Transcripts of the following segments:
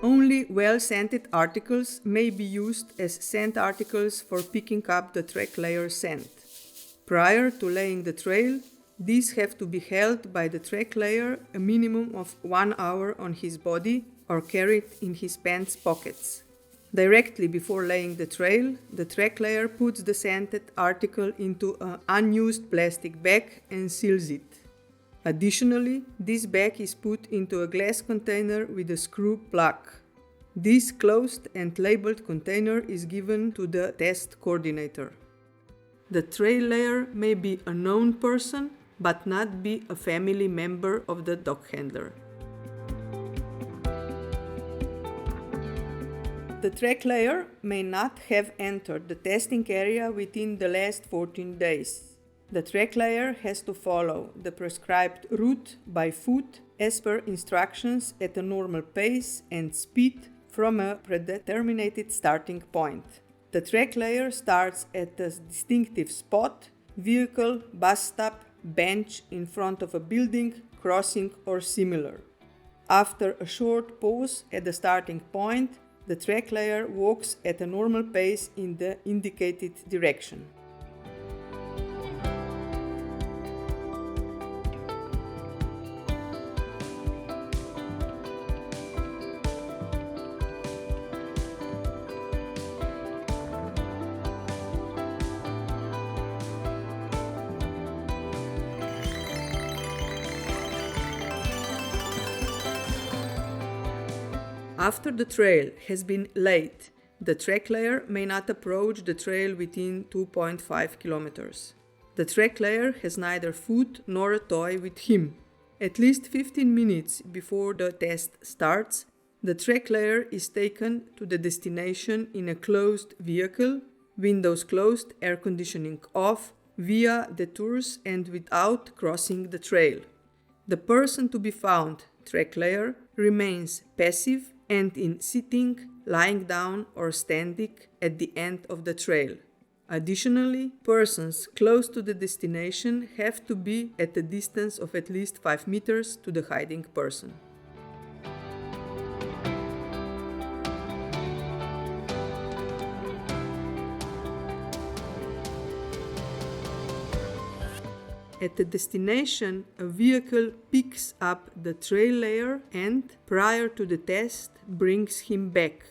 Only well-scented articles may be used as scent articles for picking up the track layer scent. Prior to laying the trail, these have to be held by the track layer a minimum of 1 hour on his body or carried in his pants pockets. Directly before laying the trail, the track layer puts the scented article into an unused plastic bag and seals it. Additionally, this bag is put into a glass container with a screw plug. This closed and labeled container is given to the test coordinator. The trail layer may be a known person, but not be a family member of the dog handler. The track layer may not have entered the testing area within the last 14 days. The track layer has to follow the prescribed route by foot as per instructions at a normal pace and speed from a predetermined starting point. The track layer starts at a distinctive spot, vehicle, bus stop, bench in front of a building, crossing or similar. After a short pause at the starting point, the track layer walks at a normal pace in the indicated direction. After the trail has been laid, the track layer may not approach the trail within 2.5 kilometers. The track layer has neither food nor a toy with him. At least 15 minutes before the test starts, the track layer is taken to the destination in a closed vehicle, windows closed, air conditioning off, via detours and without crossing the trail. The person to be found, track layer, remains passive and in sitting, lying down or standing at the end of the trail. Additionally, persons close to the destination have to be at a distance of at least 5 meters to the hiding person. At the destination, a vehicle picks up the trail layer and, prior to the test, brings him back.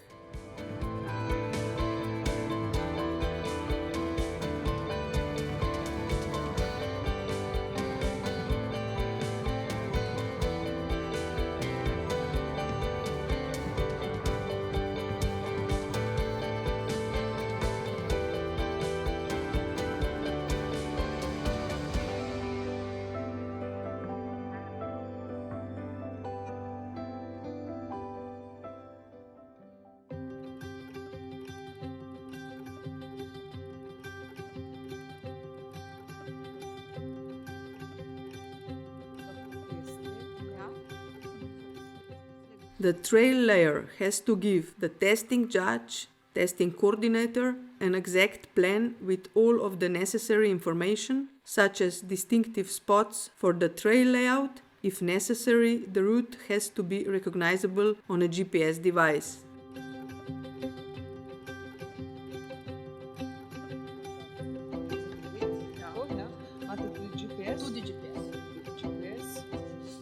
The trail layer has to give the testing judge, testing coordinator, an exact plan with all of the necessary information, such as distinctive spots for the trail layout. If necessary, the route has to be recognizable on a GPS device.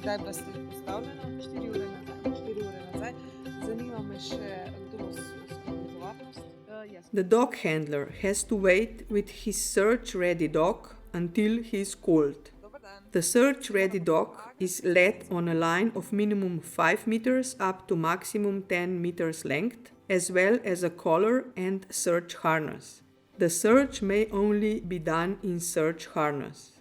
Дай браслет поставлено, 4 ure nazaj. Zanima me še, kdo s varnost? The dog handler has to wait with his search-ready dog until he is called. The search-ready dog is led on a line of minimum 5 meters up to maximum 10 meters length, as well as a collar and search harness. The search may only be done in search harness.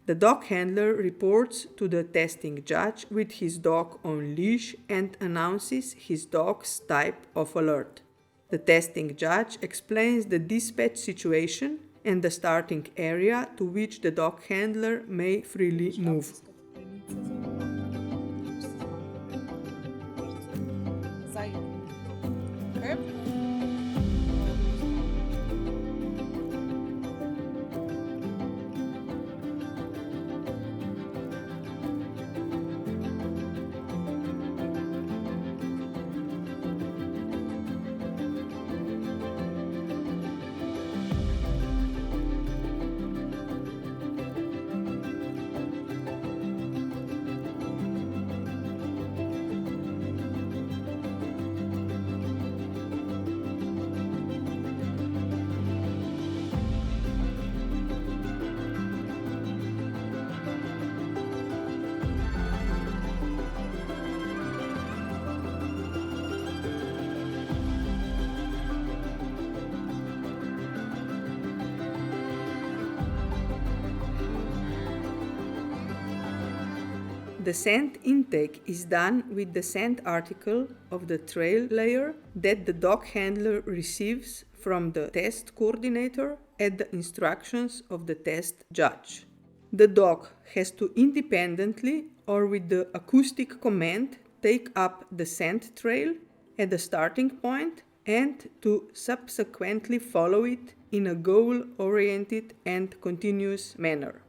The dog handler reports to the testing judge with his dog on leash and announces his dog's type of alert. The testing judge explains the dispatch situation and the starting area to which the dog handler may freely move. The sand intake is done with the sand article of the trail layer that the dog handler receives from the test coordinator at the instructions of the test judge. The dog has to independently or with the acoustic command take up the sand trail at the starting point and to subsequently follow it in a goal-oriented and continuous manner.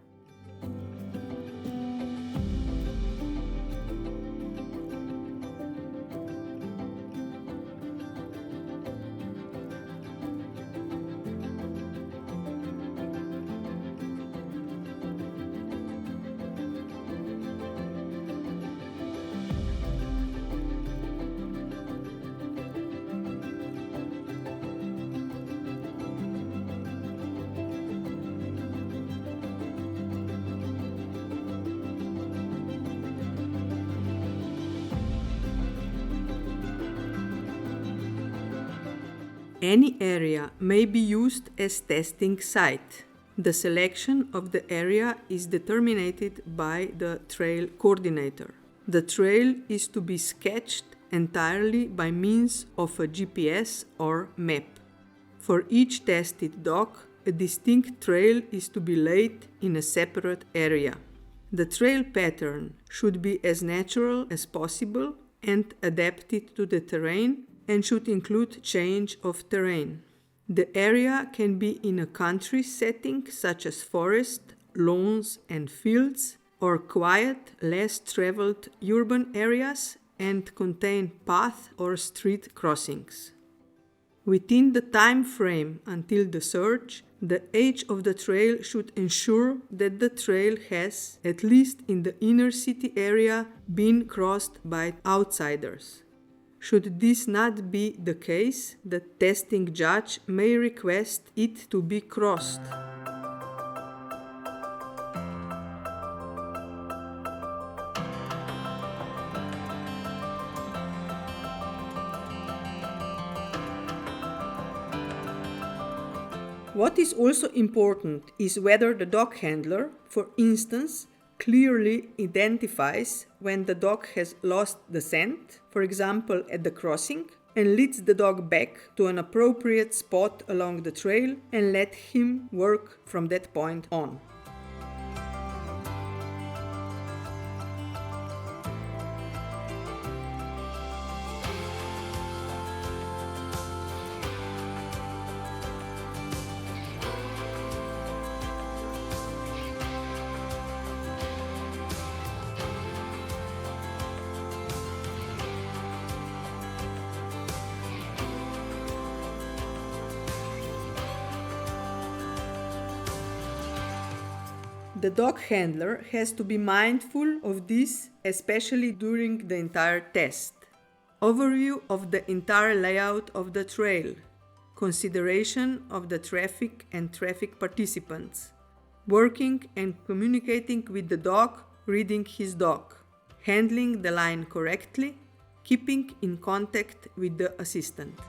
Any area may be used as testing site. The selection of the area is determined by the trail coordinator. The trail is to be sketched entirely by means of a GPS or map. For each tested dog, a distinct trail is to be laid in a separate area. The trail pattern should be as natural as possible and adapted to the terrain and should include change of terrain. The area can be in a country setting such as forest, lawns and fields, or quiet, less traveled urban areas and contain path or street crossings. Within the time frame until the search, the age of the trail should ensure that the trail has, at least in the inner city area, been crossed by outsiders. Should this not be the case, the testing judge may request it to be crossed. What is also important is whether the dog handler, for instance, clearly identifies when the dog has lost the scent, for example at the crossing, and leads the dog back to an appropriate spot along the trail and let him work from that point on. The dog handler has to be mindful of this, especially during the entire test. Overview of the entire layout of the trail. Consideration of the traffic and traffic participants. Working and communicating with the dog, reading his dog. Handling the line correctly. Keeping in contact with the assistant.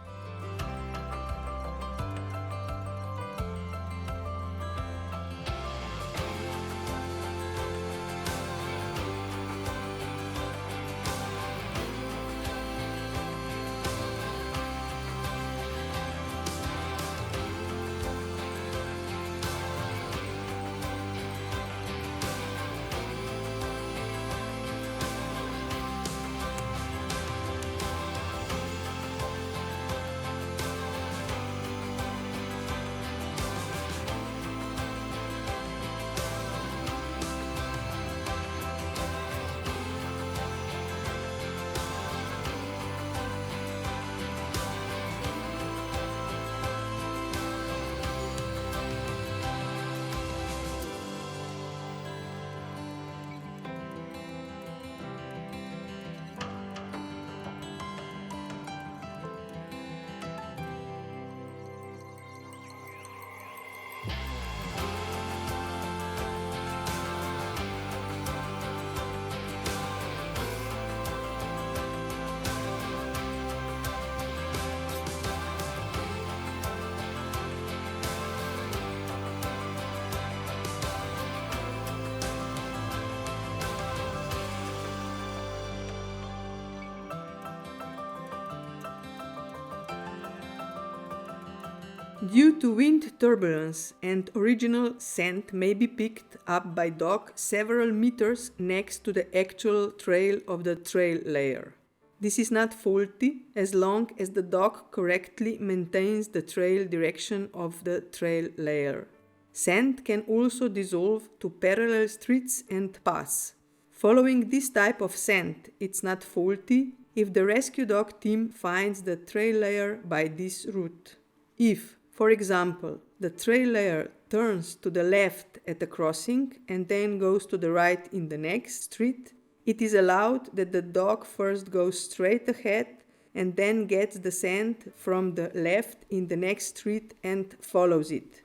Due to wind turbulence and original sand may be picked up by dog several meters next to the actual trail of the trail layer. This is not faulty as long as the dog correctly maintains the trail direction of the trail layer. Sand can also dissolve to parallel streets and paths. Following this type of sand, it's not faulty if the rescue dog team finds the trail layer by this route. If, for example, the trail layer turns to the left at a crossing and then goes to the right in the next street, it is allowed that the dog first goes straight ahead and then gets the sand from the left in the next street and follows it.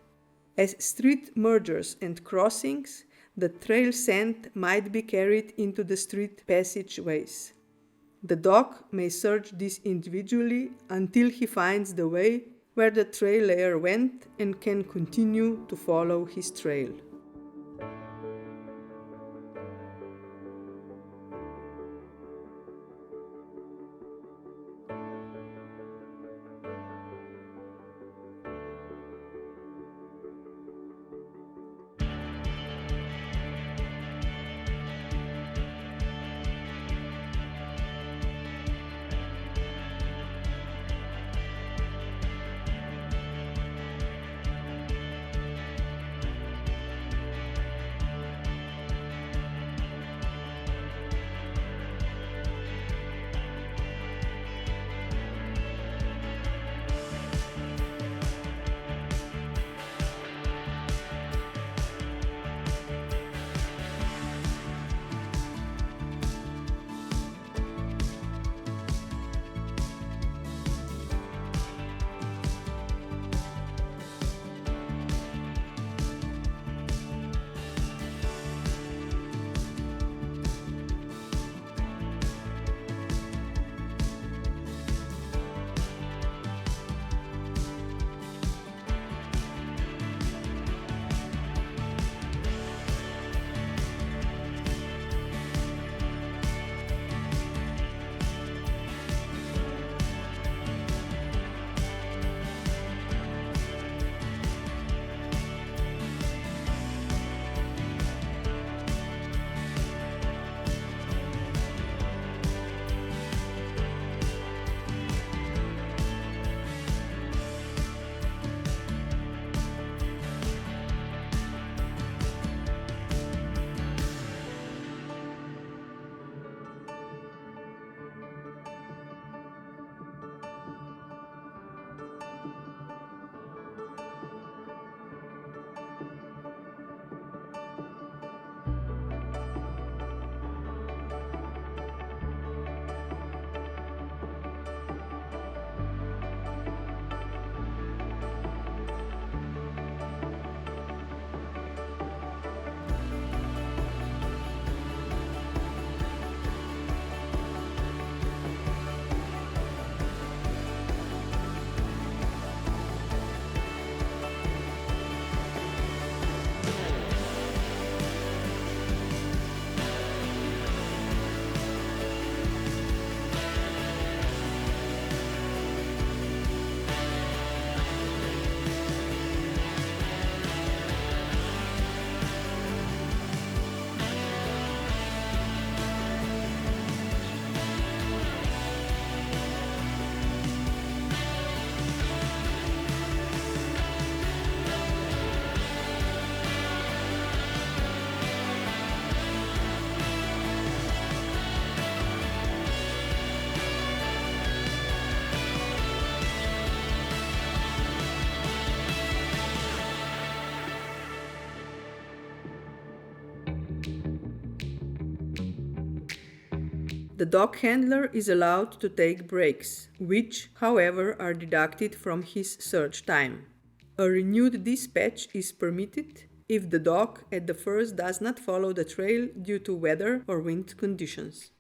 As street mergers and crossings, the trail sand might be carried into the street passageways. The dog may search this individually until he finds the way where the trail layer went and can continue to follow his trail. The dog handler is allowed to take breaks, which, however, are deducted from his search time. A renewed dispatch is permitted if the dog at the first does not follow the trail due to weather or wind conditions.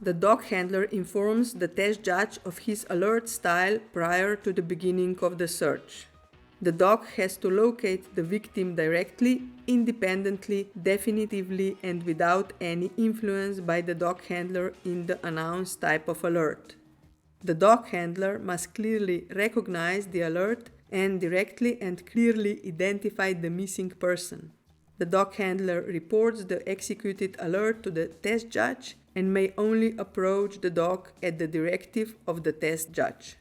The dog handler informs the test judge of his alert style prior to the beginning of the search. The dog has to locate the victim directly, independently, definitively, and without any influence by the dog handler in the announced type of alert. The dog handler must clearly recognize the alert and directly and clearly identify the missing person. The dog handler reports the executed alert to the test judge and may only approach the dog at the directive of the test judge.